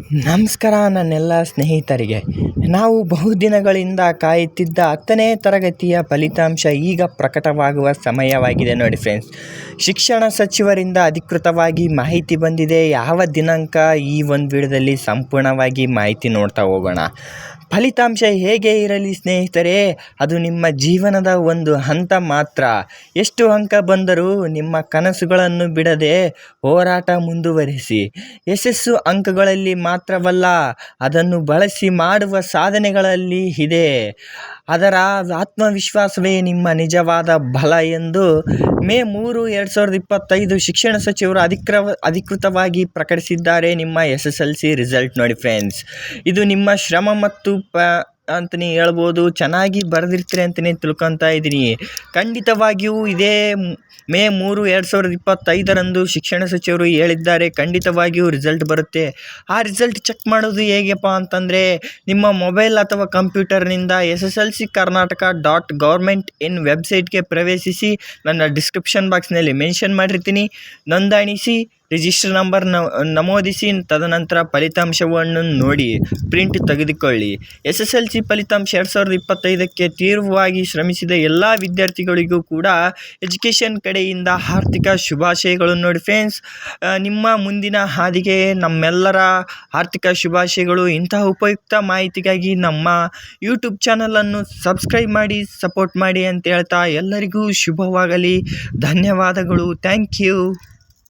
ನಮಸ್ಕಾರ ನನ್ನೆಲ್ಲ ಸ್ನೇಹಿತರಿಗೆ. ನಾವು ಬಹುದಿನಗಳಿಂದ ಕಾಯುತ್ತಿದ್ದ 10ನೇ ತರಗತಿಯ ಫಲಿತಾಂಶ ಈಗ ಪ್ರಕಟವಾಗುವ ಸಮಯವಾಗಿದೆ ನೋಡಿ ಫ್ರೆಂಡ್ಸ್. ಶಿಕ್ಷಣ ಸಚಿವರಿಂದ ಅಧಿಕೃತವಾಗಿ ಮಾಹಿತಿ ಬಂದಿದೆ. ಯಾವ ದಿನಾಂಕ ಈ ಒಂದು ವಿಡಿಯೋದಲ್ಲಿ ಸಂಪೂರ್ಣವಾಗಿ ಮಾಹಿತಿ ನೋಡ್ತಾ ಹೋಗೋಣ. ಫಲಿತಾಂಶ ಹೇಗೆ ಇರಲಿ ಸ್ನೇಹಿತರೆ, ಅದು ನಿಮ್ಮ ಜೀವನದ ಒಂದು ಹಂತ ಮಾತ್ರ. ಎಷ್ಟು ಅಂಕ ಬಂದರೂ ನಿಮ್ಮ ಕನಸುಗಳನ್ನು ಬಿಡದೆ ಹೋರಾಟ ಮುಂದುವರಿಸಿ. ಯಶಸ್ಸು ಅಂಕಗಳಲ್ಲಿ ಮಾತ್ರವಲ್ಲ, ಅದನ್ನು ಬಳಸಿ ಮಾಡುವ ಸಾಧನೆಗಳಲ್ಲಿ ಇದೆ. ಅದರ ಆತ್ಮವಿಶ್ವಾಸವೇ ನಿಮ್ಮ ನಿಜವಾದ ಬಲ ಎಂದು ಮೇ 3, 2025 ಶಿಕ್ಷಣ ಸಚಿವರು ಅಧಿಕೃತವಾಗಿ ಪ್ರಕಟಿಸಿದ್ದಾರೆ. ನಿಮ್ಮ SSLC ರಿಸಲ್ಟ್ ನೋಡಿ ಫ್ರೆಂಡ್ಸ್. ಇದು ನಿಮ್ಮ ಶ್ರಮ ಮತ್ತು ಅಂತಲೇ ಹೇಳ್ಬೋದು. ಚೆನ್ನಾಗಿ ಬರೆದಿರ್ತೀರಿ ಅಂತಲೇ ತಿಳ್ಕೊತಾ ಇದ್ದೀನಿ. ಖಂಡಿತವಾಗಿಯೂ ಇದೇ ಮೇ 3, 2025 ಶಿಕ್ಷಣ ಸಚಿವರು ಹೇಳಿದ್ದಾರೆ, ಖಂಡಿತವಾಗಿಯೂ ರಿಸಲ್ಟ್ ಬರುತ್ತೆ. ಆ ರಿಸಲ್ಟ್ ಚೆಕ್ ಮಾಡೋದು ಹೇಗಪ್ಪ ಅಂತಂದರೆ, ನಿಮ್ಮ ಮೊಬೈಲ್ ಅಥವಾ ಕಂಪ್ಯೂಟರ್ನಿಂದ SSLCkarnataka.government.in ವೆಬ್ಸೈಟ್ಗೆ ಪ್ರವೇಶಿಸಿ. ನನ್ನ ಡಿಸ್ಕ್ರಿಪ್ಷನ್ ಬಾಕ್ಸ್ನಲ್ಲಿ ಮೆನ್ಷನ್ ಮಾಡಿರ್ತೀನಿ. ನೋಂದಾಯಿಸಿ, ರಿಜಿಸ್ಟರ್ ನಂಬರ್ ನಮೂದಿಸಿ, ತದನಂತರ ಫಲಿತಾಂಶವನ್ನು ನೋಡಿ ಪ್ರಿಂಟ್ ತೆಗೆದುಕೊಳ್ಳಿ. SSLC ಫಲಿತಾಂಶ 2025ಕ್ಕೆ ತೀವ್ರವಾಗಿ ಶ್ರಮಿಸಿದ ಎಲ್ಲ ವಿದ್ಯಾರ್ಥಿಗಳಿಗೂ ಕೂಡ ಎಜುಕೇಷನ್ ಕಡೆಯಿಂದ ಆರ್ಥಿಕ ಶುಭಾಶಯಗಳು ನೋಡಿ ಫ್ರೆಂಡ್ಸ್. ನಿಮ್ಮ ಮುಂದಿನ ಹಾದಿಗೆ ನಮ್ಮೆಲ್ಲರ ಆರ್ಥಿಕ ಶುಭಾಶಯಗಳು. ಇಂತಹ ಉಪಯುಕ್ತ ಮಾಹಿತಿಗಾಗಿ ನಮ್ಮ ಯೂಟ್ಯೂಬ್ ಚಾನಲನ್ನು ಸಬ್ಸ್ಕ್ರೈಬ್ ಮಾಡಿ, ಸಪೋರ್ಟ್ ಮಾಡಿ ಅಂತ ಹೇಳ್ತಾ ಎಲ್ಲರಿಗೂ ಶುಭವಾಗಲಿ. ಧನ್ಯವಾದಗಳು. Thank you.